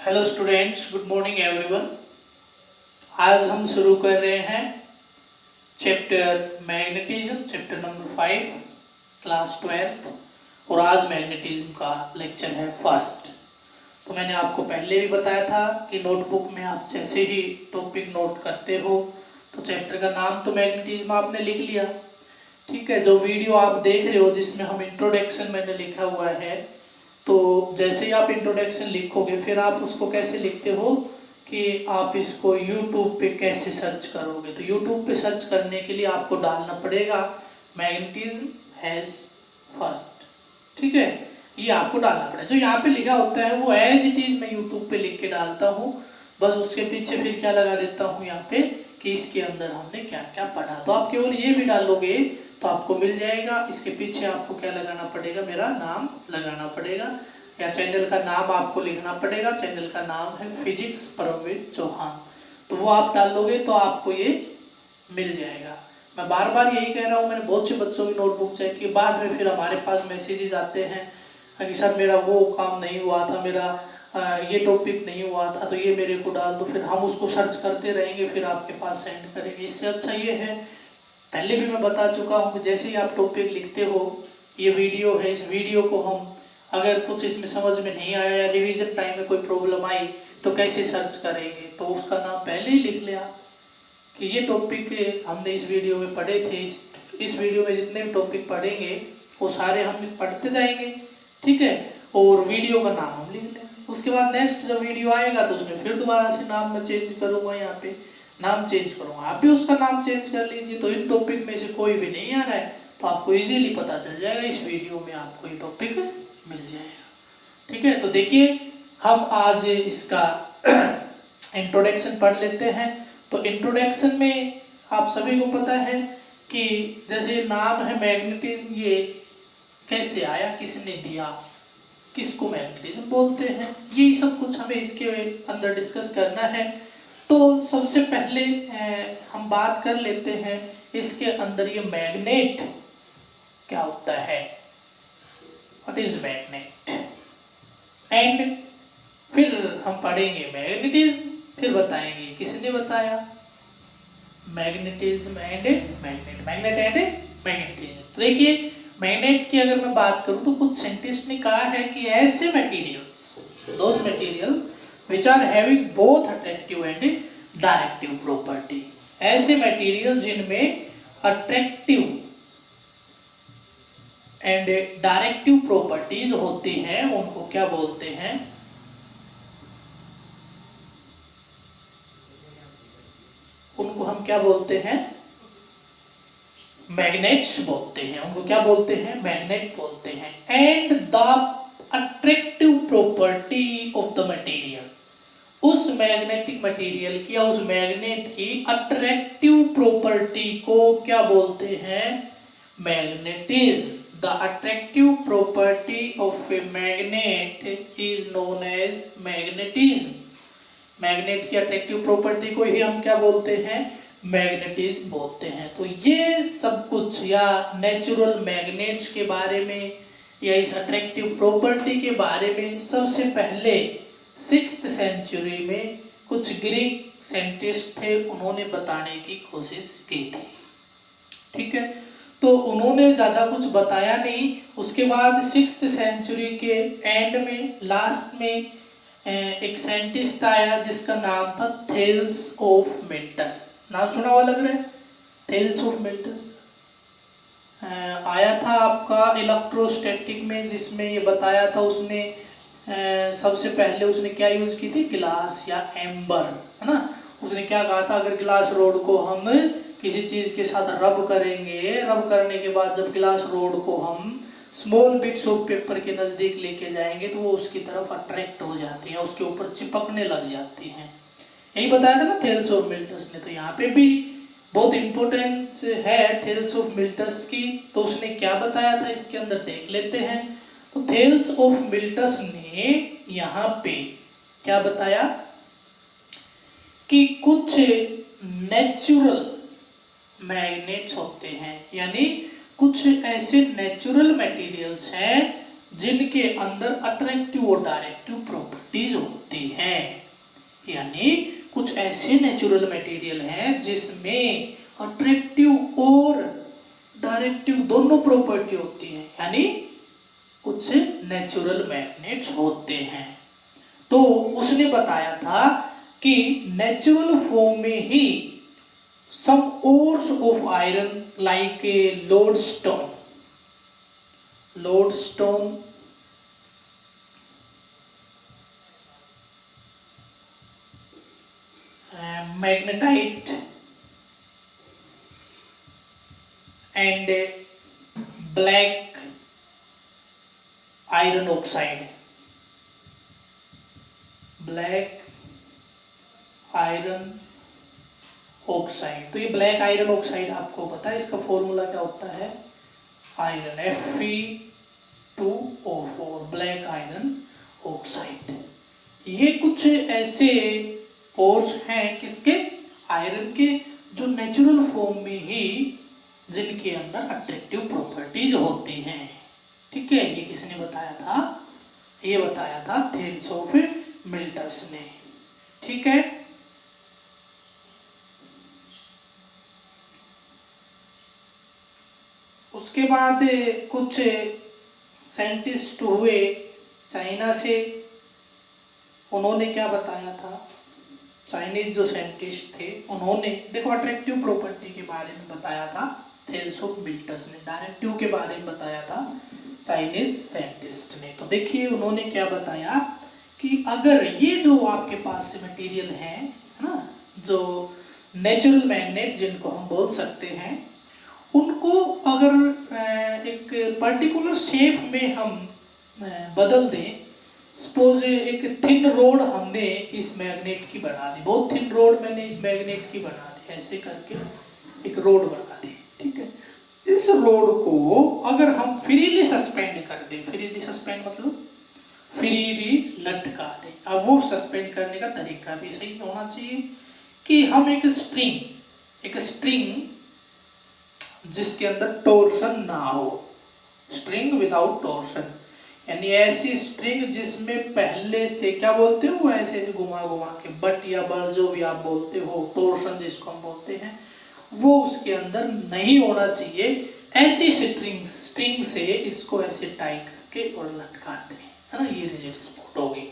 Hello students, good morning everyone. आज हम शुरू कर रहे हैं chapter magnetism, chapter number 5, class 12। और आज मैग्नेटिज्म का लेक्चर है फर्स्ट। तो मैंने आपको पहले भी बताया था कि नोटबुक में आप जैसे ही टॉपिक नोट करते हो तो चैप्टर का नाम तो मैग्नेटिज्म आपने लिख लिया, ठीक है। जो वीडियो आप देख रहे हो जिसमें हम इंट्रोडक्शन मैंने लिखा हुआ है, तो जैसे ही आप इंट्रोडक्शन लिखोगे फिर आप उसको कैसे लिखते हो कि आप इसको YouTube पे कैसे सर्च करोगे। तो YouTube पे सर्च करने के लिए आपको डालना पड़ेगा मैग्नेटिज्म हैज फर्स्ट, ठीक है। ये आपको डालना पड़ेगा। जो यहाँ पे लिखा होता है वो एज इट इज मैं YouTube पे लिख के डालता हूँ, बस उसके पीछे फिर क्या लगा देता हूँ यहाँ पे कि इसके अंदर हमने क्या क्या पढ़ा। तो आप केवल ये भी डालोगे तो आपको मिल जाएगा। इसके पीछे आपको क्या लगाना पड़ेगा, मेरा नाम लगाना पड़ेगा या चैनल का नाम आपको लिखना पड़ेगा। चैनल का नाम है फिजिक्स परमवीर चौहान, तो वो आप डालोगे तो आपको ये मिल जाएगा। मैं बार बार यही कह रहा हूँ, मैंने बहुत से बच्चों की नोटबुक चेक की, बाद में फिर हमारे पास मैसेजेस आते हैं कि सर मेरा वो काम नहीं हुआ था, मेरा ये टॉपिक नहीं हुआ था, तो ये मेरे को डाल दो। फिर हम उसको सर्च करते रहेंगे, फिर आपके पास सेंड करेंगे। इससे अच्छा ये है, पहले भी मैं बता चुका हूँ कि जैसे ही आप टॉपिक लिखते हो, ये वीडियो है, इस वीडियो को हम अगर कुछ इसमें समझ में नहीं आया या रिवीजन टाइम में कोई प्रॉब्लम आई तो कैसे सर्च करेंगे, तो उसका नाम पहले ही लिख लिया कि ये टॉपिक हमने इस वीडियो में पढ़े थे। इस वीडियो में जितने भी टॉपिक पढ़ेंगे वो सारे हम पढ़ते जाएंगे, ठीक है। और वीडियो का नाम हम लिख लेंगे। उसके बाद नेक्स्ट जब वीडियो आएगा तो उसमें फिर दोबारा से नाम मैं चेंज करूँगा, यहाँ पे नाम चेंज करूँगा, आप भी उसका नाम चेंज कर लीजिए। तो इन टॉपिक में से कोई भी नहीं आ रहा है तो आपको इजीली पता चल जाएगा, इस वीडियो में आपको ये टॉपिक मिल जाएगा, ठीक है। तो देखिए हम आज इसका इंट्रोडक्शन पढ़ लेते हैं। तो इंट्रोडक्शन में आप सभी को पता है कि जैसे नाम है मैग्नेटिज्म, ये कैसे आया, किसने दिया, किसको मैग्नेटिज्म बोलते हैं, ये सब कुछ हमें इसके अंदर डिस्कस करना है। तो सबसे पहले हम बात कर लेते हैं इसके अंदर ये मैग्नेट क्या होता है, व्हाट इज मैग्नेट, एंड फिर हम पढ़ेंगे मैग्नेटिज्म, फिर बताएंगे किसने बताया magnetism and magnet, magnet and magnetism. तो देखिए मैग्नेट की अगर मैं बात करूं तो कुछ साइंटिस्ट ने कहा है कि ऐसे materials, those material which are having both attractive and directive property, ऐसे मटेरियल जिनमें अट्रैक्टिव एंड डायरेक्टिव प्रॉपर्टीज होती हैं उनको क्या बोलते हैं, उनको हम क्या बोलते हैं, मैग्नेट्स बोलते हैं। उनको क्या बोलते हैं, मैग्नेट बोलते हैं। And the attractive property of the material, उस मैग्नेटिक मटेरियल की या उस मैग्नेट की अट्रैक्टिव प्रॉपर्टी को क्या बोलते हैं, magnetism. The attractive property of a magnet is known as magnetism. Magnet की अट्रैक्टिव प्रॉपर्टी को ही हम क्या बोलते हैं, मैग्नेटिज्म बोलते हैं। तो ये सब कुछ या नेचुरल मैग्नेट्स के बारे में या इस अट्रैक्टिव प्रॉपर्टी के बारे में सबसे पहले 6th सेंचुरी में कुछ ग्रीक साइंटिस्ट थे, उन्होंने बताने की कोशिश की थी, ठीक है। तो उन्होंने ज़्यादा कुछ बताया नहीं। उसके बाद 6th सेंचुरी के एंड में, लास्ट में एक साइंटिस्ट आया जिसका नाम था थेल्स ऑफ मिल्टस। नाम सुना हुआ लग रहा है, थेल्स ऑफ मिल्टस आया था आपका इलेक्ट्रोस्टैटिक में, जिसमें ये बताया था उसने सबसे पहले उसने क्या यूज की थी, गिलास या एम्बर, है ना। उसने क्या कहा था, अगर गिलास रोड को हम किसी चीज के साथ रब करेंगे, रब करने के बाद जब गिलास रोड को हम स्मॉल बिट्स ऑफ पेपर के नजदीक लेके जाएंगे तो वो उसकी तरफ अट्रैक्ट हो जाती है, उसके ऊपर चिपकने लग जाती हैं। यही बताया था ना थेल्स ऑफ मिल्टस ने। तो यहाँ पे भी बहुत इंपॉर्टेंस है थेल्स ऑफ मिल्टस की। तो उसने क्या बताया था इसके अंदर देख लेते हैं। तो थेल्स ऑफ मिल्टस ने यहाँ पे क्या बताया कि कुछ नेचुरल मैग्नेट्स होते हैं, यानी कुछ ऐसे नेचुरल मटेरियल्स हैं जिनके अंदर अट्रैक्टिव और डायरेक्टिव प्रॉपर्टीज होती हैं। यानी कुछ ऐसे नेचुरल मटेरियल हैं जिसमें अट्रैक्टिव और डायरेक्टिव दोनों प्रॉपर्टी होती है, यानी कुछ नेचुरल मैग्नेट्स होते हैं। तो उसने बताया था कि नेचुरल फॉर्म में ही some ores of iron like a lodestone magnetite and black iron oxide, तो ये ब्लैक आयरन ऑक्साइड आपको पता है इसका फॉर्मूला क्या होता है, iron Fe2O4, black iron oxide. ये कुछ ऐसे पोर्स हैं किसके, आयरन के, जो नेचुरल फॉर्म में ही जिनके अंदर अट्रैक्टिव प्रॉपर्टीज होती हैं। ठीक है, ये किसने बताया था, ये बताया था थेल्स ऑफ मिल्टस ने। ठीक है, उसके बाद कुछ साइंटिस्ट हुए चाइना से, उन्होंने क्या बताया था, चाइनीज जो साइंटिस्ट थे उन्होंने देखो अट्रैक्टिव प्रॉपर्टी के बारे में बताया था थेल्स ऑफ मिल्टस ने, डायरेक्टिव के बारे में बताया था चाइनीज साइंटिस्ट ने। तो देखिए उन्होंने क्या बताया कि अगर ये जो आपके पास से मटेरियल है ना, जो नेचुरल मैग्नेट जिनको हम बोल सकते हैं, उनको अगर एक पर्टिकुलर शेप में हम बदल दें, सपोज एक थिन रोड हमने इस मैग्नेट की बना दी, बहुत थिन रोड मैंने इस मैग्नेट की बना दी, ऐसे करके एक रोड बना दी। ठीक है, इस रोड को अगर हम फ्रीली सस्पेंड कर दें, फ्रीली सस्पेंड मतलब फ्रीली लटका दें। अब वो सस्पेंड करने का तरीका भी सही होना चाहिए कि हम एक स्ट्रिंग जिसके अंदर टॉर्शन ना हो, स्ट्रिंग विदाउट टॉर्शन, यानी ऐसी स्ट्रिंग जिसमें पहले से क्या बोलते हो, ऐसे घुमा के बट या बल जो भी आप बोलते हो, टॉर्शन जिसको हम बोलते हैं, वो उसके अंदर नहीं होना चाहिए। ऐसी स्ट्रिंग से इसको ऐसे टाई करके और लटकाते हैं, है ना, ये रिजिड स्पॉट होगी।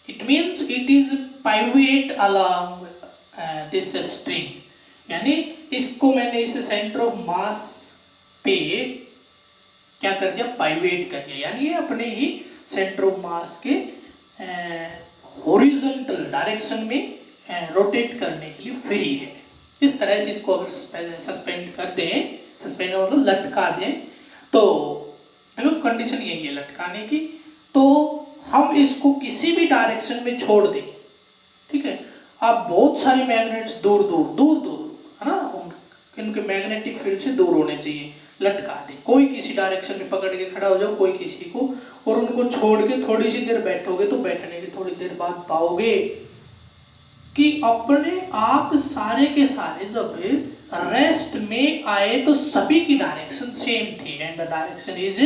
It means it is pivot along this string, यानी इसको मैंने इस सेंटर ऑफ मास पे क्या कर दिया, पाइवेट कर दिया, यानी ये अपने ही सेंटर ऑफ मास के हॉरिजॉन्टल डायरेक्शन में रोटेट करने के लिए फ्री है। इस तरह से इसको अगर सस्पेंड कर दें, सस्पेंड मतलब लटका दें, तो देखो कंडीशन यही है लटकाने की, तो हम इसको किसी भी डायरेक्शन में छोड़ दें। ठीक है, आप बहुत सारे मैग्नेट्स दूर है ना, इनके मैग्नेटिक फील्ड से दूर होने चाहिए, लटका दे, कोई किसी डायरेक्शन में पकड़ के खड़ा हो जाओ, कोई किसी को, और उनको छोड़ के थोड़ी सी देर बैठोगे तो बैठने की थोड़ी देर बाद पाओगे कि अपने आप सारे के सारे जब रेस्ट में आए तो सभी की डायरेक्शन सेम थी, and the direction is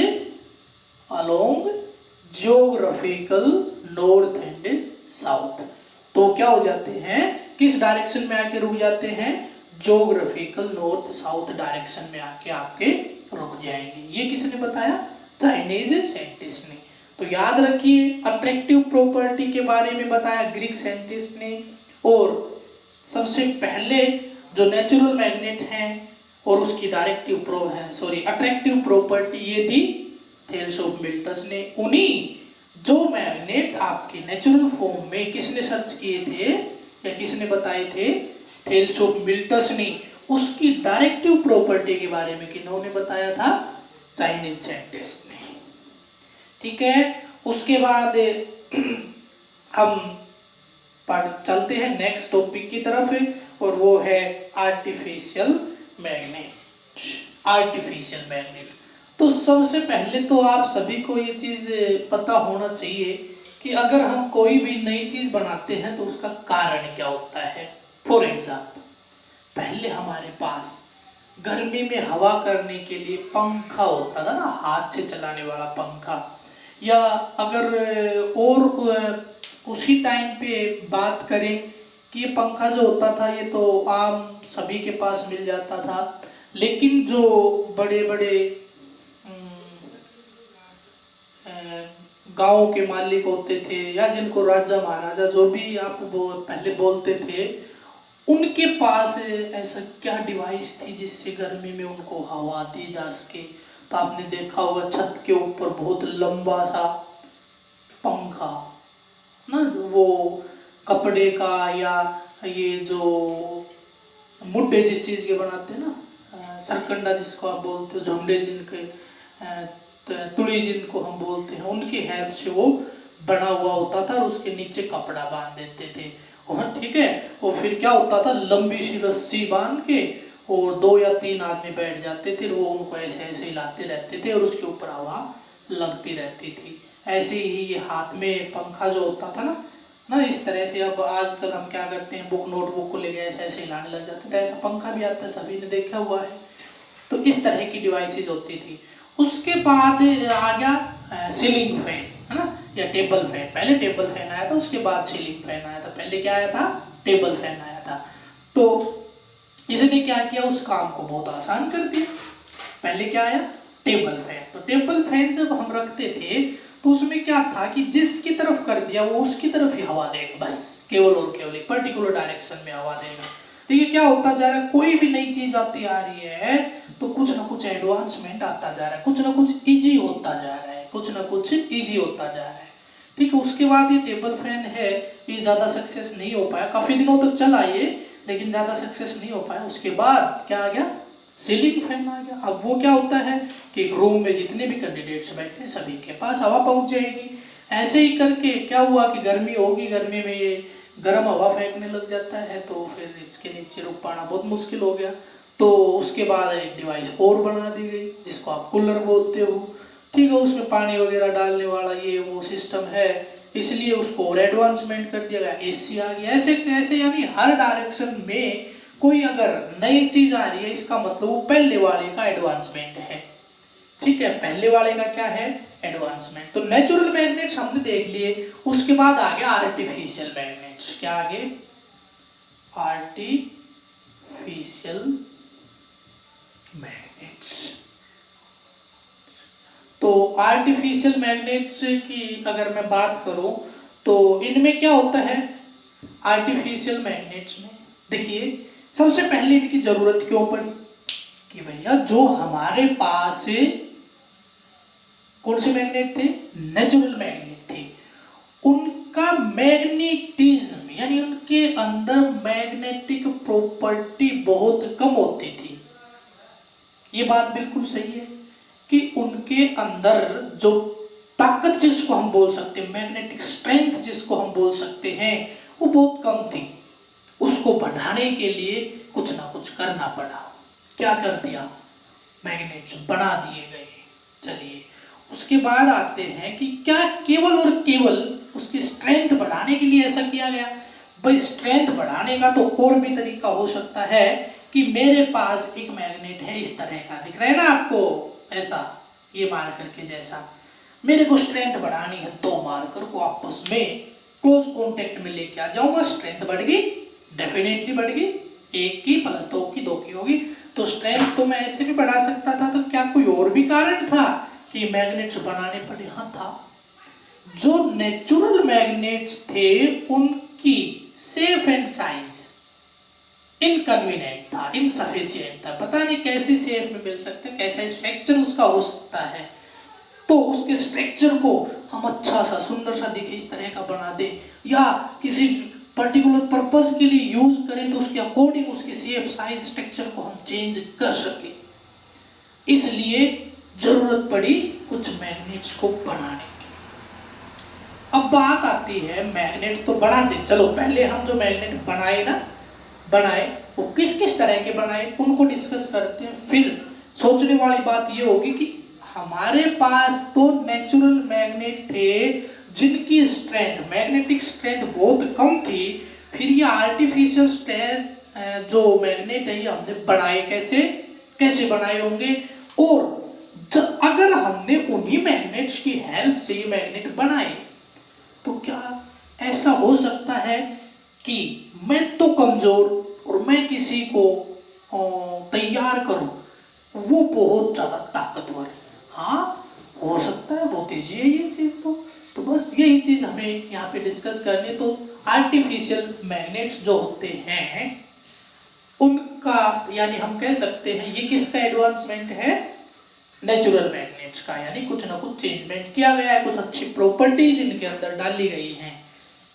along geographical north and south. तो क्या हो जाते हैं, किस डायरेक्शन में आके रुक जाते हैं, ज्योग्राफिकल नॉर्थ साउथ डायरेक्शन में आके आपके रुक जाएंगे। ये किसने बताया, चाइनीज साइंटिस्ट ने। तो याद रखिए अट्रैक्टिव प्रॉपर्टी के बारे में बताया ग्रीक साइंटिस्ट ने, और सबसे पहले जो नेचुरल मैग्नेट हैं और उसकी अट्रैक्टिव प्रॉपर्टी ये दी थेल्स ऑफ मिल्टस ने। उन्हीं जो मैग्नेट आपके नेचुरल फॉर्म में किसने सर्च किए थे या किसने बताए थे, थेल्स ऑफ मिल्टस ने, उसकी डायरेक्टिव प्रॉपर्टी के बारे में किन्होंने बताया था, चाइनीज साइंटिस्ट ने। ठीक है, उसके बाद हम चलते हैं नेक्स्ट टॉपिक की तरफ, और वो है आर्टिफिशियल मैग्नेट। तो सबसे पहले तो आप सभी को ये चीज पता होना चाहिए कि अगर हम कोई भी नई चीज बनाते हैं तो उसका कारण क्या होता है। फॉर एग्जाम्पल, पहले हमारे पास गर्मी में हवा करने के लिए पंखा होता था ना, हाथ से चलाने वाला पंखा, या अगर और उसी टाइम पे बात करें कि ये पंखा जो होता था ये तो आम सभी के पास मिल जाता था, लेकिन जो बड़े बड़े गांव के मालिक होते थे या जिनको राजा महाराजा जो भी आप पहले बोलते थे, उनके पास ऐसा क्या डिवाइस थी जिससे गर्मी में उनको हवा दी जा सके। तो आपने देखा होगा छत के ऊपर बहुत लंबा सा पंखा ना, वो कपड़े का या ये जो मुड्डे जिस चीज के बनाते हैं ना, सरकंडा जिसको आप बोलते हो, झुंडे जिनके तुड़ी जिनको हम बोलते हैं, उनके हेल्प से वो बना हुआ होता था और उसके नीचे कपड़ा बांध देते थे। और ठीक है, और फिर क्या होता था, लंबी सी रस्सी बांध के और 2 या 3 आदमी बैठ जाते थे, वो उनको ऐसे ऐसे हिलाते रहते थे और उसके ऊपर हवा लगती रहती थी। ऐसे ही ये हाथ में पंखा जो होता था ना इस तरह से। अब आजकल हम क्या करते हैं, बुक नोटबुक को ले गए ऐसे हिलाने लग जाते थे, ऐसा पंखा भी आता है, सभी ने देखा हुआ है। तो इस तरह की डिवाइसेस होती थी। उसके बाद आ गया सीलिंग फैन, है ना, या टेबल फैन। पहले टेबल फैन आया था, उसके बाद सीलिंग फैन आया था। पहले क्या आया था, टेबल फैन आया था। तो इसने क्या किया, उस काम को बहुत आसान कर दिया। पहले क्या आया, टेबल फैन। तो टेबल फैन जब हम रखते थे तो उसमें क्या था कि जिसकी तरफ कर दिया वो उसकी तरफ ही हवा देगा, बस केवल और केवल एक पर्टिकुलर डायरेक्शन में हवा देगा। तो ये क्या होता जा रहा है, कोई भी नई चीज आती आ रही है तो कुछ ना कुछ एडवांसमेंट आता जा रहा है, कुछ ना कुछ इजी होता जा रहा है, कुछ ना कुछ इजी होता जा रहा है। ठीक है, उसके बाद ये टेबल फैन है, ये ज्यादा सक्सेस नहीं हो पाया, काफी दिनों तक चला ये, लेकिन ज्यादा सक्सेस नहीं हो पाया। उसके बाद क्या आ गया, सीलिंग फैन आ गया। अब वो क्या होता है कि रूम में जितने भी कैंडिडेट्स बैठे सभी के पास हवा पहुंच जाएगी। ऐसे ही करके क्या हुआ कि गर्मी होगी, गर्मी में ये गर्म हवा फेंकने लग जाता है, तो फिर इसके नीचे रुक पाना बहुत मुश्किल हो गया। तो उसके बाद एक डिवाइस और बना दी गई जिसको आप कूलर बोलते हो। ठीक है, उसमें पानी वगैरह डालने वाला ये वो सिस्टम है, इसलिए उसको और एडवांसमेंट कर दिया गया, एसी आ गया। ऐसे कैसे, यानी हर डायरेक्शन में कोई अगर नई चीज आ रही है इसका मतलब वो पहले वाले का एडवांसमेंट है। ठीक है, पहले वाले का क्या है, एडवांसमेंट। तो नेचुरल मैग्नेट्स हमने देख लिए। उसके बाद आ गया आर्टिफिशियल मैग्नेट्स। क्या आगे, आर्टिफिशियल मैग्नेट्स। तो आर्टिफिशियल मैग्नेट्स की अगर मैं बात करूं तो इनमें क्या होता है, आर्टिफिशियल मैग्नेट्स में देखिए सबसे पहले इनकी जरूरत क्यों पड़ी कि भैया जो हमारे पास कौन से मैग्नेट थे, नेचुरल मैग्नेट थे, उनका मैग्नेटिज्म यानी उनके अंदर मैग्नेटिक प्रॉपर्टी बहुत कम होती थी। ये बात बिल्कुल सही है कि उनके अंदर जो ताकत जिसको हम बोल सकते हैं, मैग्नेटिक स्ट्रेंथ जिसको हम बोल सकते हैं, वो बहुत कम थी। उसको बढ़ाने के लिए कुछ ना कुछ करना पड़ा। क्या कर दिया, मैग्नेट्स बना दिए गए। चलिए उसके बाद आते हैं कि क्या केवल और केवल उसकी स्ट्रेंथ बढ़ाने के लिए ऐसा किया गया। भाई स्ट्रेंथ बढ़ाने का तो और भी तरीका हो सकता है कि मेरे पास एक मैग्नेट है, इस तरह का दिख रहा है ना आपको, ऐसा ये मार्कर के जैसा। मेरे को स्ट्रेंथ बढ़ानी है, 2 मार्कर को आपस में क्लोज कॉन्टेक्ट में लेके आ जाऊंगा, स्ट्रेंथ बढ़ गई, डेफिनेटली बढ़ गई। 1 की प्लस 2 की 2 की होगी। तो स्ट्रेंथ तो मैं ऐसे भी बढ़ा सकता था। तो क्या कोई और भी कारण था कि मैग्नेट्स बनाने पड़े? हाँ था। जो नेचुरल मैग्नेट्स थे उनकी सेफ एंड साइज इनकन्वीनियंट था, इनसफिशिएंट था। पता नहीं कैसी शेप में मिल सकते, कैसा स्ट्रक्चर उसका हो सकता है। तो उसके स्ट्रक्चर को हम अच्छा सा सुंदर सा दिखे इस तरह का बना दे, या किसी पर्टिकुलर पर्पस के लिए यूज करें तो उसके अकॉर्डिंग उसकी शेप साइज स्ट्रक्चर को हम चेंज कर सके। इसलिए जरूरत पड़ी कुछ मैग्नेट्स को बनाने की। अब बात आती है मैग्नेट्स तो बनाते, चलो पहले हम जो मैग्नेट बनाए वो किस किस तरह के बनाए उनको डिस्कस करते हैं। फिर सोचने वाली बात ये होगी कि हमारे पास तो नेचुरल मैग्नेट थे जिनकी स्ट्रेंथ, मैग्नेटिक स्ट्रेंथ बहुत कम थी, फिर ये आर्टिफिशियल स्ट्रेंथ जो मैग्नेट है ये हमने बनाए कैसे बनाए होंगे। और अगर हमने उन्हीं मैग्नेट्स की हेल्प से ये मैग्नेट बनाए तो क्या ऐसा हो सकता है कि मैं तो कमजोर और मैं किसी को तैयार करूं वो बहुत ज्यादा ताकतवर? हाँ, हो सकता है, बहुत ईजी है ये चीज। तो बस यही चीज हमें यहाँ पे डिस्कस करनी। तो आर्टिफिशियल मैग्नेट्स जो होते हैं उनका, यानी हम कह सकते हैं ये किसका एडवांसमेंट है? नेचुरल मैग्नेट्स का। यानी कुछ ना कुछ चेंजमेंट किया गया है, कुछ अच्छी प्रॉपर्टीज इनके अंदर डाली गई हैं।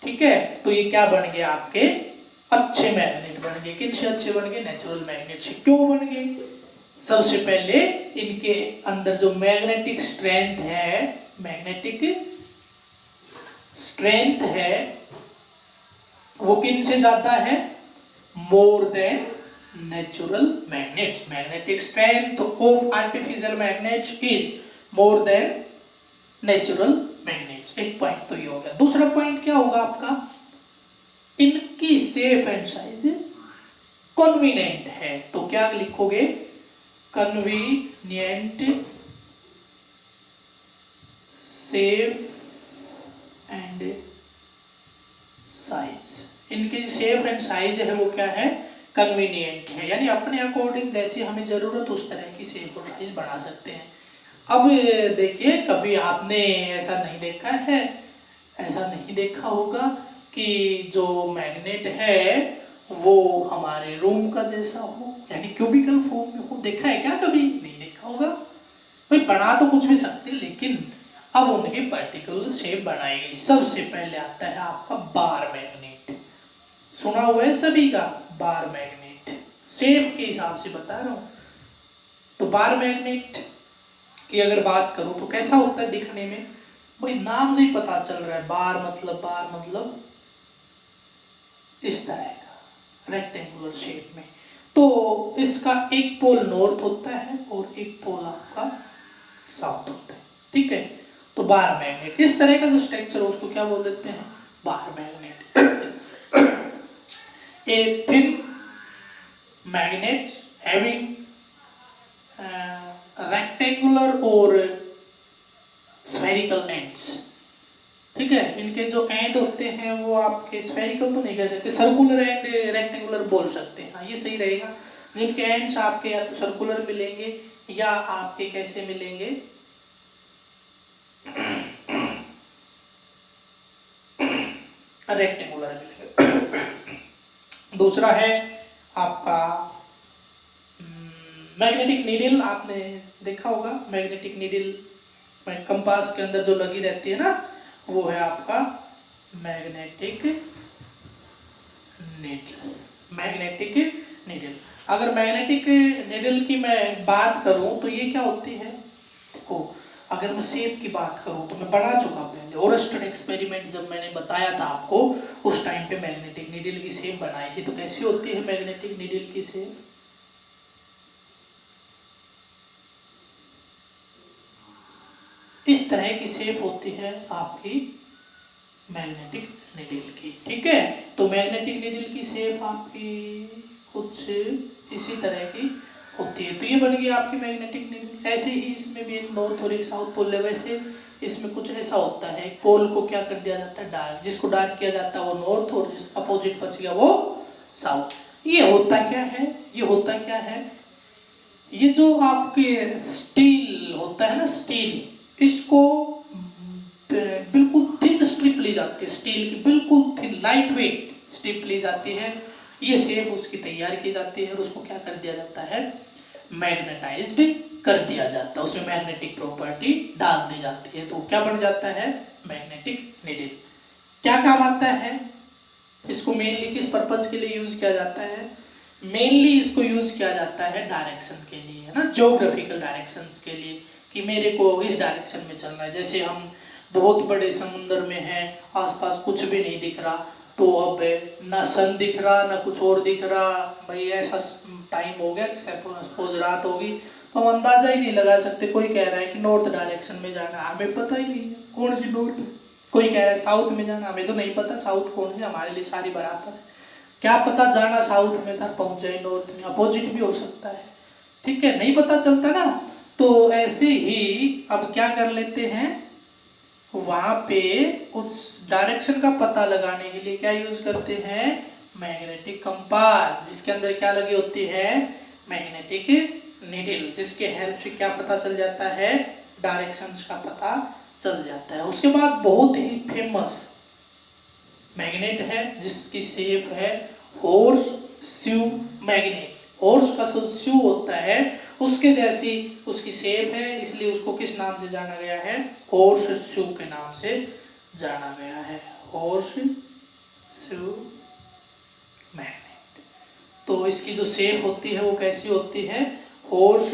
ठीक है, तो ये क्या बन गए? आपके अच्छे मैग्नेट बन गए। किनसे अच्छे बन गए? नेचुरल मैग्नेट से। क्यों बन गए? सबसे पहले इनके अंदर जो मैग्नेटिक स्ट्रेंथ है वो किन से ज्यादा है? More than natural magnets. Magnetic strength of artificial magnets is more than natural magnets. एक पॉइंट तो ये हो गया। दूसरा पॉइंट क्या होगा आपका? इनकी शेप एंड साइज कन्वीनियंट है। तो क्या लिखोगे? Convenient shape and size. इनकी शेप एंड साइज है वो क्या है? कन्वीनियंट है। यानी अपने अकॉर्डिंग जैसी हमें जरूरत उस तरह की शेप और साइज बना सकते हैं। अब देखिए, कभी आपने ऐसा नहीं देखा होगा कि जो मैग्नेट है वो हमारे रूम का जैसा हो, यानी क्यूबिकल फॉर्म में हो। देखा है क्या? कभी नहीं देखा होगा। भाई बना तो कुछ भी सकते, लेकिन अब उनकी पर्टिकुलर शेप बनाई गई। सबसे पहले आता है आपका बार मैग्नेट। सुना हुआ है सभी का बार मैग्नेट। शेप के हिसाब से बता रहा हूँ। तो बार मैग्नेट की अगर बात करूं तो कैसा होता है दिखने में? भाई नाम से ही पता चल रहा है। बार मतलब इस तरह का रेक्टेंगुलर शेप में। तो इसका एक पोल नॉर्थ होता है और एक पोल आपका साउथ होता है। ठीक है, तो बार मैग्नेट इस तरह का जो स्ट्रक्चर है उसको क्या बोल देते हैं? Bar magnet. A thin magnet having rectangular और स्फेरिकल एंड्स। ठीक है, इनके जो एंड होते हैं वो आपके स्फेरिकल तो नहीं कह सकते, सर्कुलर एंड रेक्टेंगुलर बोल सकते हैं। हाँ, ये सही रहेगा। जिनके एंड्स आपके या तो सर्कुलर मिलेंगे या आपके कैसे मिलेंगे? रेक्टेंगुलर मिलेंगे। दूसरा है आपका मैग्नेटिक नीडल। आपने देखा होगा मैग्नेटिक नीडल कंपास के अंदर जो लगी रहती है ना, वो है आपका मैग्नेटिक नीडल। अगर मैग्नेटिक नीडल की मैं बात करूं तो ये क्या होती है? देखो, अगर मैं शेप की बात करूं तो मैं बना चुका पहले ओरस्टेड एक्सपेरिमेंट जब मैंने बताया था आपको, उस टाइम पे मैग्नेटिक नीडल की शेप बनाई थी। तो कैसी होती है मैग्नेटिक नीडल की शेप? इस तरह की शेप होती है आपकी मैग्नेटिक नीडल की। ठीक है, तो मैग्नेटिक नीडल की शेप आपकी कुछ इसी तरह की होती है। तो ये बन गई आपकी मैग्नेटिक नीडल। ऐसे ही इसमें भी एक नॉर्थ और एक साउथ पोल है। वैसे इसमें कुछ ऐसा होता है, एक पोल को क्या कर दिया जाता है? डार्क। जिसको डार्क किया जाता है वो नॉर्थ और जिसका अपोजिट बच गया वो साउथ। ये होता क्या है? ये जो आपके स्टील होता है ना, स्टील, इसको बिल्कुल थिन स्ट्रिप ली जाती है। स्टील की बिल्कुल थिन लाइट वेट स्ट्रिप ली जाती है। ये शेप उसकी तैयार की जाती है और उसको क्या कर दिया जाता है? मैग्नेटाइज्ड कर दिया जाता है। उसमें मैग्नेटिक प्रॉपर्टी डाल दी जाती है। तो क्या बन जाता है? Magnetic needle. क्या काम आता है? इसको मेनली किस पर्पज के लिए यूज किया जाता है? मेनली इसको यूज किया जाता है डायरेक्शन के लिए, है ना, ज्योग्राफिकल डायरेक्शंस के लिए, कि मेरे को इस डायरेक्शन में चलना है। जैसे हम बहुत बड़े समुद्र में हैं, आसपास कुछ भी नहीं दिख रहा, तो अब ना सन दिख रहा ना कुछ और दिख रहा। भाई ऐसा टाइम हो गया कि सपोज रात होगी तो हम अंदाजा ही नहीं लगा सकते। कोई कह रहा है कि नॉर्थ डायरेक्शन में जाना, हमें पता ही नहीं है कौन सी नॉर्थ। कोई कह रहा है साउथ में जाना, हमें तो नहीं पता साउथ कौन है। हमारे लिए सारी बराबर है। क्या पता जाना साउथ में था पहुंच जाए नॉर्थ में, अपोजिट भी हो सकता है। ठीक है, नहीं पता चलता ना। तो ऐसे ही अब क्या कर लेते हैं, वहां पे उस डायरेक्शन का पता लगाने के लिए क्या यूज करते हैं, मैग्नेटिक कंपास, जिसके अंदर क्या लगी होती है, मैग्नेटिक नीडल, जिसके हेल्प से क्या पता चल जाता है, डायरेक्शंस का पता चल जाता है। उसके बाद बहुत ही फेमस मैग्नेट है जिसकी शेप है हॉर्स शू मैग्नेट। हॉर्स का शू होता है उसके जैसी उसकी शेप है, इसलिए उसको किस नाम से जाना गया है, हॉर्स शू के नाम से जाना गया है, हॉर्स शू मैग्नेट। तो इसकी जो शेप होती है वो कैसी होती है, हॉर्स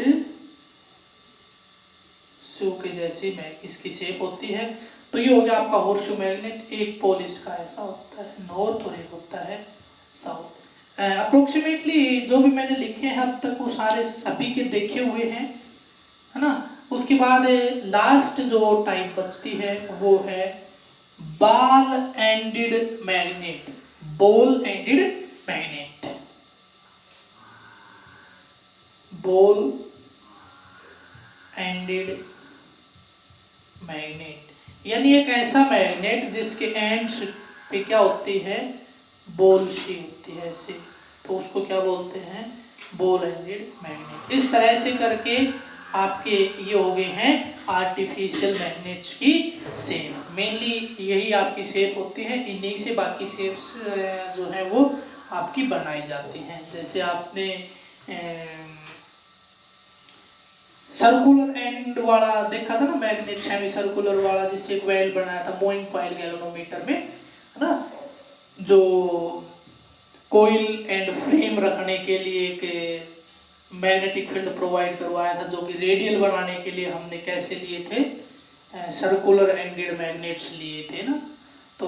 शू के जैसी इसकी शेप होती है। तो ये हो गया आपका हॉर्सशू मैग्नेट। एक पोल इसका ऐसा होता है नॉर्थ और एक होता है साउथ। अप्रोक्सीमेटली जो भी मैंने लिखे हैं अब तक वो सारे सभी के देखे हुए हैं, है ना। उसके बाद लास्ट जो टाइप बचती है वो है ball ended magnet, ball ended magnet, ball ended magnet, यानी एक ऐसा मैग्नेट जिसके एंड्स पे क्या होती है, बॉल सी होती है ऐसे, तो उसको क्या बोलते हैं, बॉल एंडेड मैग्नेट। इस तरह से करके आपके ये हो गए हैं आर्टिफिशियल मैग्नेट्स की शेप। मेनली यही आपकी शेप होती है, इन्हीं से बाकी शेप्स जो है वो आपकी बनाई जाती हैं। जैसे आपने सर्कुलर एंड वाला देखा था ना मैग्नेट, सेमी सर्कुलर वाला, जिससे एक वेल बनाया था मोइंग कॉइल गैल्वेनोमीटर में, है ना, जो कोयल एंड फ्रेम रखने के लिए एक मैग्नेटिक फील्ड प्रोवाइड करवाया था, जो कि रेडियल बनाने के लिए हमने कैसे लिए थे, सर्कुलर एंडेड मैग्नेट्स लिए थे ना। तो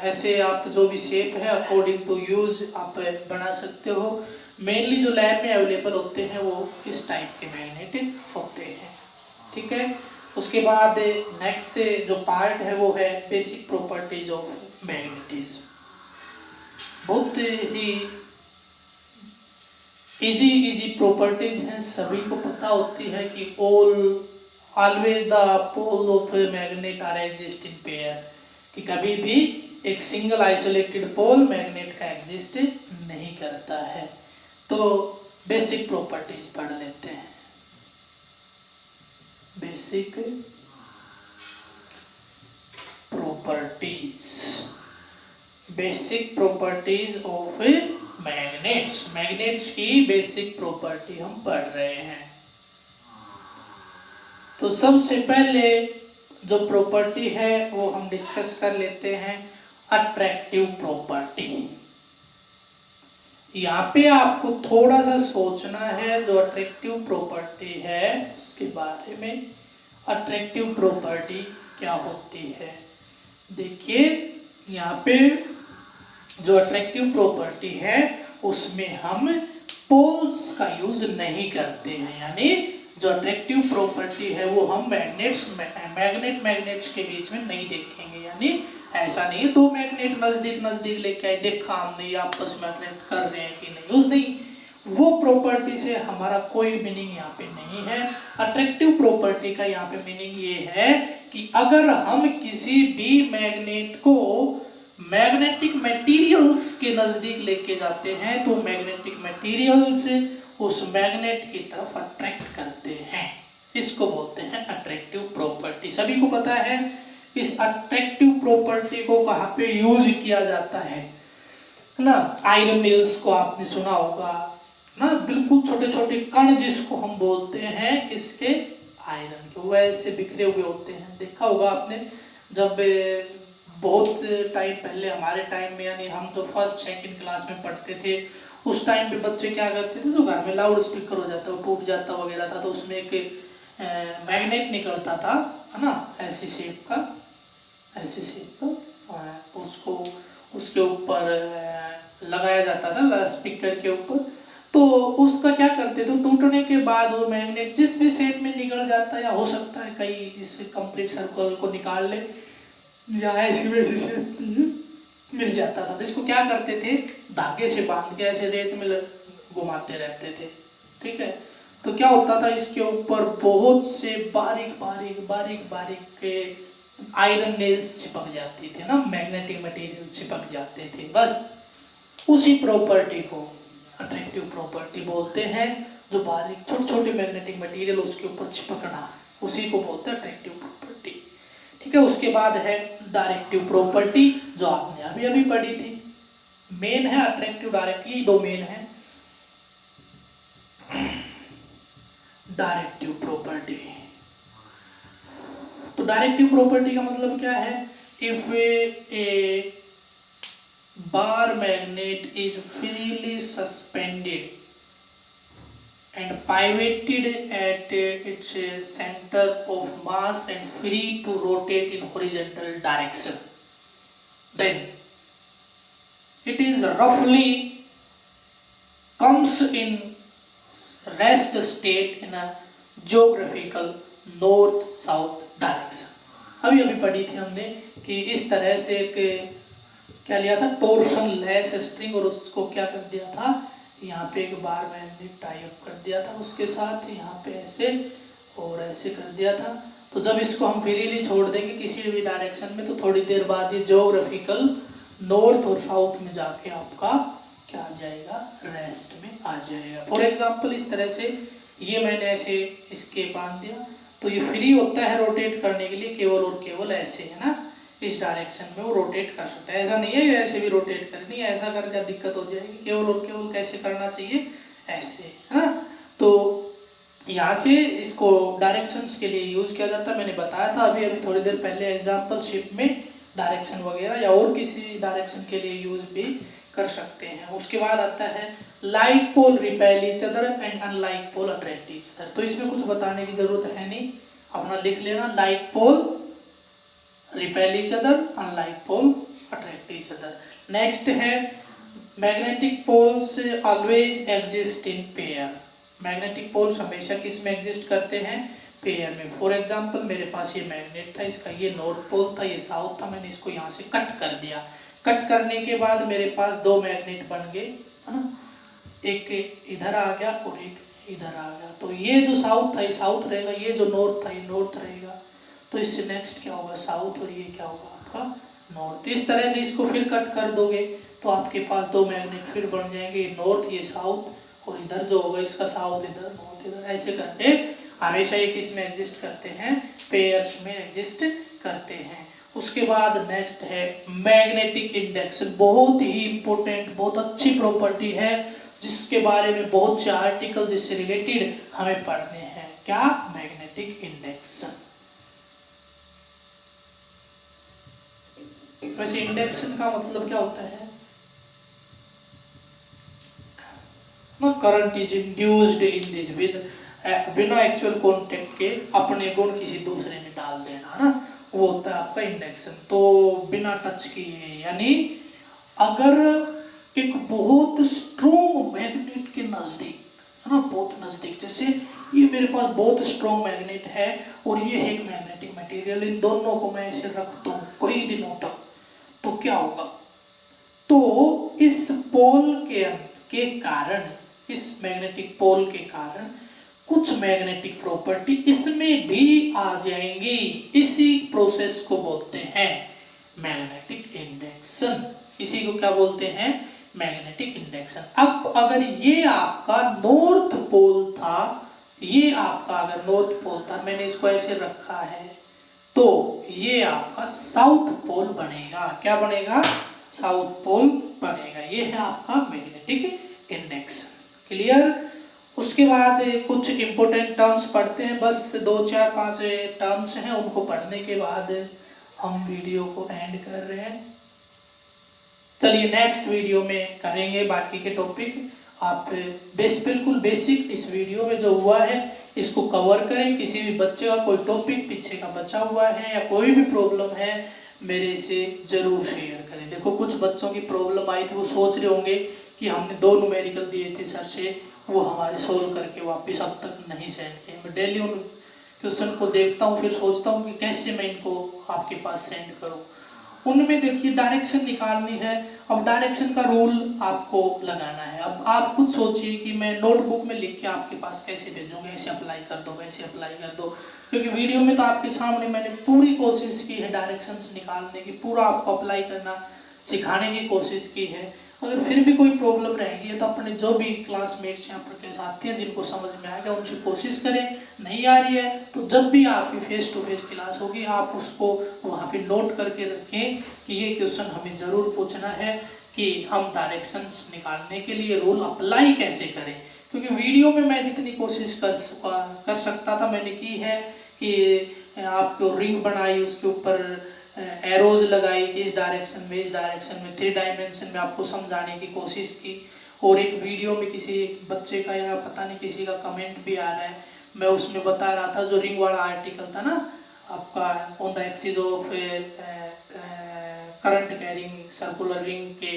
ऐसे आप जो भी शेप है अकॉर्डिंग टू यूज आप बना सकते हो। मेनली जो लैब में अवेलेबल होते हैं वो इस टाइप के मैग्नेट होते हैं, ठीक है। उसके बाद नेक्स्ट से जो पार्ट है वो है बेसिक प्रॉपर्टीज ऑफ मैग्नेटिज्म। बहुत ही इजी प्रॉपर्टीज हैं, सभी को पता होती है कि always the pole of magnet are exist in pair, कि कभी भी एक सिंगल आइसोलेटेड पोल मैग्नेट का एग्जिस्ट नहीं करता है। तो बेसिक प्रॉपर्टीज पढ़ लेते हैं। Basic properties, basic properties of magnets, magnets की बेसिक प्रॉपर्टी हम पढ़ रहे हैं। तो सबसे पहले जो प्रॉपर्टी है वो हम डिस्कस कर लेते हैं, अट्रैक्टिव प्रॉपर्टी। यहाँ पे आपको थोड़ा सा सोचना है, जो अट्रैक्टिव प्रॉपर्टी है उसके बारे में। अट्रैक्टिव प्रॉपर्टी क्या होती है, देखिए यहाँ पे जो अट्रैक्टिव प्रॉपर्टी है उसमें हम पोल्स का यूज नहीं करते हैं, यानी जो अट्रैक्टिव प्रॉपर्टी है वो हम मैग्नेट्स के बीच में नहीं देखेंगे। यानी ऐसा नहीं है दो मैग्नेट नजदीक लेके आए, देखा हमने आपस में अट्रैक्ट कर रहे हैं कि नहीं, नहीं, वो प्रॉपर्टी से हमारा कोई मीनिंग यहाँ पे नहीं है। अट्रैक्टिव प्रॉपर्टी का यहाँ पे मीनिंग ये है कि अगर हम किसी भी मैग्नेट को मैग्नेटिक मटेरियल्स के नजदीक लेके जाते हैं तो मैग्नेटिक मटेरियल्स उस मैग्नेट की तरफ अट्रैक्ट करते हैं, इसको बोलते हैं अट्रैक्टिव प्रॉपर्टी। सभी को पता है इस अट्रैक्टिव प्रॉपर्टी को कहाँ पे यूज किया जाता है ना, आयरन नेल्स को आपने सुना होगा ना, बिल्कुल छोटे छोटे कण जिसको हम बोलते हैं इसके आयरन के, वैसे बिखरे हुए होते हैं। देखा होगा आपने, जब बहुत टाइम पहले हमारे टाइम में, यानी हम जो फर्स्ट सेकंड क्लास में पढ़ते थे उस टाइम पे बच्चे क्या करते थे, जो घर में लाउड स्पीकर हो जाता है टूट जाता वगैरह था, तो उसमें एक मैग्नेट निकलता था, है ना, ऐसी शेप का, उसको उसके ऊपर लगाया जाता था स्पीकर के ऊपर। तो उसका क्या करते थे, टूटने के बाद वो मैग्नेट जिस भी शेप में निकल जाता है, या हो सकता है कई इस कंप्लीट सर्कल को निकाल ले, या ऐसी वैसी शेप मिल जाता था, तो इसको क्या करते थे, धागे से बांध के ऐसे रेत में घुमाते रहते थे, ठीक है। तो क्या होता था, इसके ऊपर बहुत से बारीक बारीक बारीक बारीक के आयरन नेल्स चिपक जाती थी ना, मैग्नेटिक मटेरियल चिपक जाते थे। बस उसी प्रॉपर्टी को अट्रैक्टिव प्रॉपर्टी बोलते हैं, जो बारीक छोटे छोटे मैग्नेटिक मटेरियल उसके ऊपर चिपकना, उसी को बोलते हैं अट्रैक्टिव प्रॉपर्टी। ठीक है, उसके बाद है डायरेक्टिव प्रॉपर्टी, जो आपने अभी अभी पढ़ी थी। मेन है अट्रैक्टिव, डायरेक्टिव, ये दो मेन है। डायरेक्टिव प्रॉपर्टी, तो डायरेक्टिव प्रॉपर्टी का मतलब क्या है, if A bar magnet is freely suspended and pivoted at its center of mass and free to rotate in horizontal direction, then it is roughly comes in rest state in a geographical north south direction। अभी अभी पढ़ी थी हमने कि इस तरह से एक क्या लिया था, टोर्शन लेस स्ट्रिंग, और उसको क्या कर दिया था, यहाँ पे एक बार मैग्नेट टाई अप कर दिया था उसके साथ, यहाँ पे ऐसे और ऐसे कर दिया था। तो जब इसको हम फ्रीली छोड़ देंगे किसी भी डायरेक्शन में, तो थोड़ी देर बाद ये ज्योग्राफिकल नॉर्थ और साउथ में जाके आपका क्या आ जाएगा, रेस्ट में आ जाएगा। फॉर एग्जाम्पल इस तरह से ये मैंने ऐसे इसके बांध दिया, तो ये फ्री होता है रोटेट करने के लिए केवल और केवल ऐसे, है ना, इस डायरेक्शन में वो रोटेट कर सकता है। ऐसा नहीं है ऐसे भी रोटेट करनी है, ऐसा कर क्या दिक्कत हो जाएगी, केवल और केवल कैसे करना चाहिए, ऐसे, है ना। तो यहाँ से इसको डायरेक्शंस के लिए यूज किया जाता है, मैंने बताया था अभी अभी थोड़ी देर पहले एग्जाम्पल शिप में डायरेक्शन वगैरह या और किसी डायरेक्शन के लिए यूज भी कर सकते हैं। उसके बाद आता है like pole repel each other and unlike pole attract each other. तो इसमें कुछ बताने की जरूरत है नहीं, अपना लिख लेना, like pole repel each other, unlike pole attract each other. Next है magnetic poles always exist in pair. Magnetic poles हमेशा किस में एग्जिस्ट करते हैं, पेयर में। फॉर एग्जांपल मेरे पास ये मैग्नेट था, इसका ये नॉर्थ पोल था, ये साउथ था, मैंने इसको यहाँ से कट कर दिया। कट करने के बाद मेरे पास दो मैग्नेट बन गए, है ना, एक इधर आ गया और एक इधर आ गया। तो ये जो साउथ था ये साउथ रहेगा, ये जो नॉर्थ था ये नॉर्थ रहेगा। तो इससे नेक्स्ट क्या होगा, साउथ, और ये क्या होगा आपका नॉर्थ। इस तरह से इसको फिर कट कर दोगे तो आपके पास दो मैग्नेट फिर बन जाएंगे, ये नॉर्थ ये साउथ, और इधर जो होगा इसका साउथ इधर नॉर्थ इधर, ऐसे करके हमेशा ये किस में एग्जिस्ट करते हैं, पेयर्स में एग्जिस्ट करते हैं। उसके बाद नेक्स्ट है मैग्नेटिक इंडक्शन। बहुत ही इंपॉर्टेंट, बहुत अच्छी प्रॉपर्टी है, जिसके बारे में बहुत से आर्टिकल जिससे रिलेटेड हमें पढ़ने हैं। क्या, मैग्नेटिक इंडक्शन। वैसे इंडक्शन का मतलब क्या होता है, current is induced in this with, बिना एक्चुअल कॉन्टेक्ट के अपने गुण किसी दूसरे में डाल देना, है ना, वो होता है आपका इंडक्शन। तो बिना टच किए, यानी अगर एक बहुत स्ट्रॉन्ग मैग्नेट के नजदीक, है ना, बहुत नजदीक, जैसे ये मेरे पास बहुत स्ट्रॉन्ग मैग्नेट है और ये है एक मैग्नेटिक मटेरियल, इन दोनों को मैं ऐसे रख दूं कई दिनों तक, तो क्या होगा, तो इस पोल के कारण, इस मैग्नेटिक पोल के कारण कुछ मैग्नेटिक प्रॉपर्टी इसमें भी आ जाएंगी। इसी प्रोसेस को बोलते हैं मैग्नेटिक इंडक्शन। इसी को क्या बोलते हैं, मैग्नेटिक इंडक्शन। अब अगर ये आपका नॉर्थ पोल था, ये आपका अगर नॉर्थ पोल था, मैंने इसको ऐसे रखा है, तो ये आपका साउथ पोल बनेगा। क्या बनेगा, साउथ पोल बनेगा। ये है आपका मैग्नेटिक इंडक्शन। क्लियर। उसके बाद कुछ इंपोर्टेंट टर्म्स पढ़ते हैं, बस 2 4 5 टर्म्स हैं, उनको पढ़ने के बाद हम वीडियो को एंड कर रहे हैं। चलिए नेक्स्ट वीडियो में करेंगे बाकी के टॉपिक। आप बिल्कुल बेसिक इस वीडियो में जो हुआ है इसको कवर करें। किसी भी बच्चे का कोई टॉपिक पीछे का बचा हुआ है या कोई भी प्रॉब्लम है, मेरे से जरूर शेयर करें। देखो कुछ बच्चों की प्रॉब्लम आई थी, वो सोच रहे होंगे कि हमने 2 न्यूमेरिकल दिए थे सर से, वो हमारे सोल्व करके वापस अब तक नहीं सेंड किए। मैं डेली उन क्वेश्चन को देखता हूँ, फिर सोचता हूँ कि कैसे मैं इनको आपके पास सेंड करूँ। उनमें देखिए डायरेक्शन निकालनी है। अब डायरेक्शन का रूल आपको लगाना है। अब आप खुद सोचिए कि मैं नोटबुक में लिख के आपके पास कैसे भेजूंगा, ऐसे अप्लाई कर दो, वैसे अप्लाई कर दो, क्योंकि वीडियो में तो आपके सामने मैंने पूरी कोशिश की है डायरेक्शंस निकालने की, पूरा आपको अप्लाई करना सिखाने की कोशिश की है। अगर फिर भी कोई प्रॉब्लम रहेगी है तो अपने जो भी क्लासमेट्स यहाँ पर के साथी हैं जिनको समझ में आएगा उनसे कोशिश करें। नहीं आ रही है तो जब भी आपकी फेस टू फेस क्लास होगी आप उसको वहाँ पे नोट करके रखें कि ये क्वेश्चन हमें ज़रूर पूछना है कि हम डायरेक्शंस निकालने के लिए रूल अप्लाई कैसे करें। क्योंकि वीडियो में मैं जितनी कोशिश कर सकता था मैंने की है कि आपको रिंग बनाई, उसके ऊपर एरोज लगाई, इस डायरेक्शन में, इस डायरेक्शन में, 3 डायमेंशन में आपको समझाने की कोशिश की। और एक वीडियो में किसी बच्चे का या पता नहीं किसी का कमेंट भी आ रहा है, मैं उसमें बता रहा था जो रिंग वाला आर्टिकल था ना आपका, on the axis of current carrying circular ring के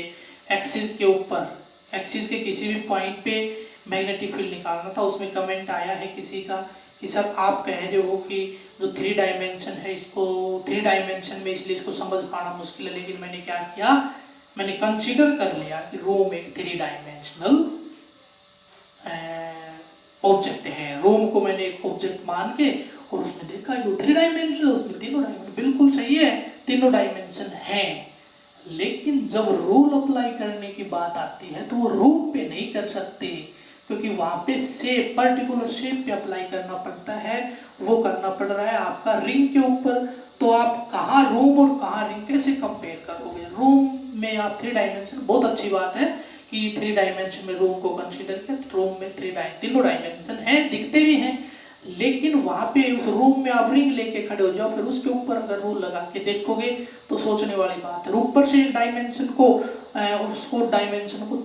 एक्सिस के ऊपर, एक्सिस के किसी भी पॉइंट पे मैग्नेटिक फील्ड निकालना था। उसमें कमेंट आया है किसी का कि सर आप कह रहे हो कि जो 3 डायमेंशन है इसको 3 डायमेंशन में इसलिए इसको समझ पाना मुश्किल है। लेकिन मैंने क्या किया, मैंने कंसीडर कर लिया कि रूम एक 3 डायमेंशनल ऑब्जेक्ट है। रूम को मैंने एक ऑब्जेक्ट मान के और उसमें देखा वो 3 डायमेंशनल, उसमें तीनों डायमेंशन, बिल्कुल सही है, तीनों डायमेंशन है। लेकिन जब रूल अप्लाई करने की बात आती है तो वो रूम पे नहीं कर सकते, क्योंकि वहाँ पे शेप, पर्टिकुलर शेप पे अप्लाई करना पड़ता है। वो करना पड़ रहा है आपका रिंग के ऊपर। तो आप कहाँ रूम और कहाँ रिंग कैसे कंपेयर करोगे। रूम में आप 3 डायमेंशन, बहुत अच्छी बात है कि 3 डायमेंशन में रूम को कंसीडर किया। रूम में तीनों डायमेंशन हैं, दिखते भी हैं, लेकिन वहाँ पे उस रूम में आप रिंग लेके खड़े हो जाओ, फिर उसके ऊपर अगर रूल लगा के देखोगे तो सोचने वाली बात है। ऊपर से डायमेंशन को उसको डायमेंशन को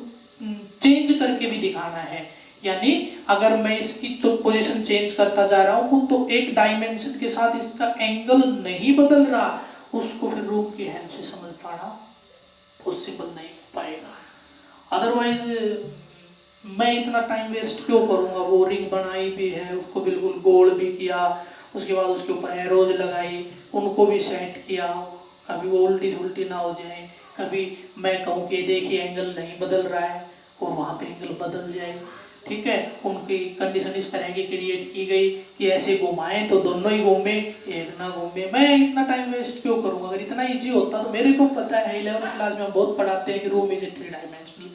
चेंज करके भी दिखाना है। यानी अगर मैं इसकी जो पोजीशन चेंज करता जा रहा हूँ तो एक डायमेंशन के साथ इसका एंगल नहीं बदल रहा, उसको फिर रूम की हेल्प से समझ पाना पॉसिबल नहीं पाएगा। अदरवाइज मैं इतना टाइम वेस्ट क्यों करूँगा। वो रिंग बनाई भी है, उसको बिल्कुल गोल भी किया, उसके बाद उसके ऊपर एरोज लगाई, उनको भी सेट किया, कभी वो उल्टी उल्टी ना हो जाए, कभी मैं कहूँ कि देखिए एंगल नहीं बदल रहा है और वहाँ पे एंगल बदल जाए। ठीक है, उनकी कंडीशन इस तरह की क्रिएट की गई कि ऐसे घुमाएं तो दोनों ही घूमे, एक ना घूमे। मैं इतना टाइम वेस्ट क्यों करूँगा। अगर इतना इजी होता तो मेरे को पता है 11th क्लास में बहुत पढ़ाते हैं कि रूम इज ए 3 डायमेंशनल।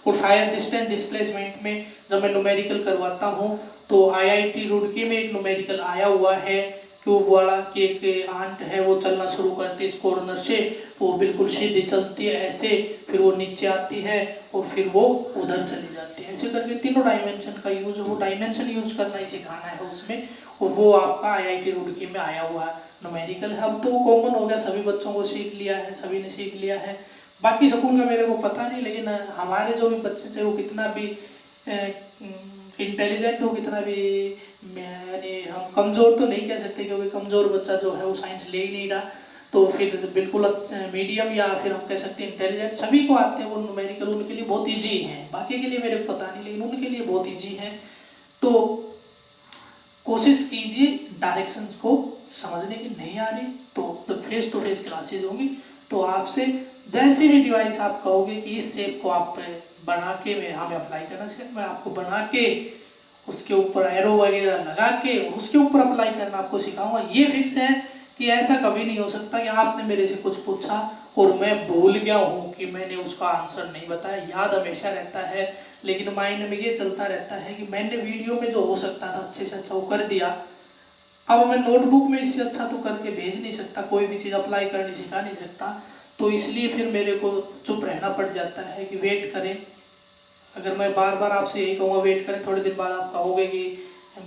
और शायद डिस्टेंस डिस्प्लेसमेंट में जब मैं न्यूमेरिकल करवाता हूँ तो IIT रुड़की में एक न्यूमेरिकल आया हुआ है क्यूब वाला कि एक आंट है वो चलना शुरू करती है इस कॉर्नर से, वो बिल्कुल सीधी चलती है ऐसे, फिर वो नीचे आती है और फिर वो उधर चली जाती है। ऐसे करके तीनों डायमेंशन का यूज, वो डायमेंशन यूज करना ही सिखाना है उसमें। और वो आपका IIT रुड़की में आया हुआ न्यूमेरिकल है। अब तो वो कॉमन हो गया, सभी बच्चों को सीख लिया है, सभी ने सीख लिया है। बाकी स्कूल का मेरे को पता नहीं, लेकिन हमारे जो भी बच्चे थे वो कितना भी इंटेलिजेंट हो, कितना भी, यानी हम कमज़ोर तो नहीं कह सकते क्योंकि कमज़ोर बच्चा जो है वो साइंस ले ही नहीं रहा, तो फिर बिल्कुल मीडियम या फिर हम कह सकते हैं इंटेलिजेंट सभी को आते हैं वो न्यूमेरिकल, उनके लिए बहुत ईजी है। बाकी के लिए मेरे को पता नहीं, लेकिन उनके लिए बहुत ईजी है। तो कोशिश कीजिए डायरेक्शंस को समझने की। नहीं आ रही तो जब फेस टू फेस क्लासेज होंगी तो आपसे जैसे भी डिवाइस आप कहोगे कि इस शेप को आप बना के हमें अप्लाई करना चाहिए, मैं आपको बना के उसके ऊपर एरो वगैरह लगा के उसके ऊपर अप्लाई करना आपको सिखाऊंगा। ये फिक्स है कि ऐसा कभी नहीं हो सकता कि आपने मेरे से कुछ पूछा और मैं भूल गया हूँ कि मैंने उसका आंसर नहीं बताया। याद हमेशा रहता है, लेकिन माइंड में ये चलता रहता है कि मैंने वीडियो में जो हो सकता था अच्छे से अच्छा वो कर दिया, अब मैं नोटबुक में इससे अच्छा तो करके भेज नहीं सकता, कोई भी चीज़ अप्लाई करनी सिखा नहीं सकता। तो इसलिए फिर मेरे को चुप रहना पड़ जाता है कि वेट करें। अगर मैं बार बार आपसे यही कहूँगा वेट करें, थोड़े दिन बाद आप कहोगे कि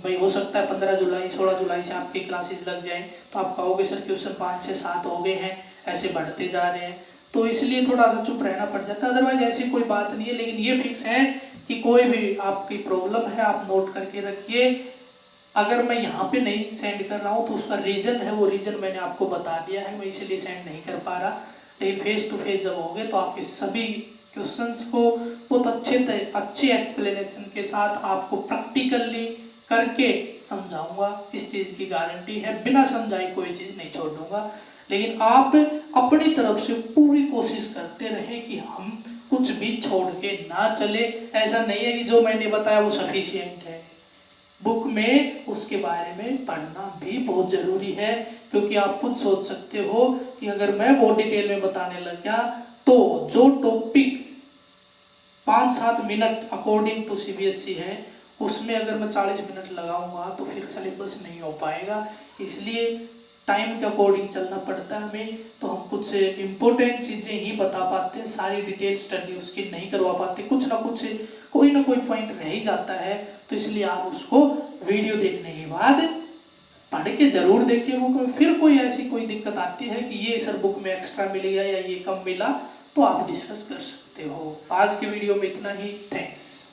भाई हो सकता है 15 जुलाई 16 जुलाई से आपकी क्लासेस लग जाएं, तो आप कहोगे सर क्वेश्चन 5 6 7 हो गए हैं, ऐसे बढ़ते जा रहे हैं। तो इसलिए थोड़ा सा चुप रहना पड़ जाता है। अदरवाइज ऐसी कोई बात नहीं है, लेकिन ये फिक्स है कि कोई भी आपकी प्रॉब्लम है आप नोट करके रखिए। अगर मैं यहाँ पे नहीं सेंड कर रहा हूँ तो उसका रीज़न है, वो रीज़न मैंने आपको बता दिया है, मैं इसलिए सेंड नहीं कर पा रहा। लेकिन फेस टू फेस जब होगे तो आपके सभी क्वेश्चंस को बहुत अच्छे एक्सप्लेनेशन के साथ आपको प्रैक्टिकली करके समझाऊंगा। इस चीज़ की गारंटी है, बिना समझाई कोई चीज़ नहीं छोड़ दूंगा। लेकिन आप अपनी तरफ से पूरी कोशिश करते रहें कि हम कुछ भी छोड़ के ना चले। ऐसा नहीं है कि जो मैंने बताया वो सफिशिएंट है, बुक में उसके बारे में पढ़ना भी बहुत ज़रूरी है। क्योंकि आप खुद सोच सकते हो कि अगर मैं बहुत डिटेल में बताने लग गया तो जो topic 5-7 minute according to CBSE है, उसमें अगर मैं 40 मिनट लगाऊंगा तो फिर सिलेबस नहीं हो पाएगा। इसलिए टाइम के अकॉर्डिंग चलना पड़ता है हमें। तो हम कुछ इम्पोर्टेंट चीज़ें ही बता पाते हैं, सारी डिटेल स्टडी उसकी नहीं करवा पाते, कुछ ना कुछ कोई ना कोई पॉइंट रह ही जाता है। तो इसलिए आप उसको वीडियो देखने के बाद पढ़ के जरूर देखिए बुक में। फिर कोई ऐसी कोई दिक्कत आती है कि ये सर बुक में एक्स्ट्रा मिल गया या ये कम मिला, तो आप डिस्कस कर सकते हो। आज के वीडियो में इतना ही। थैंक्स।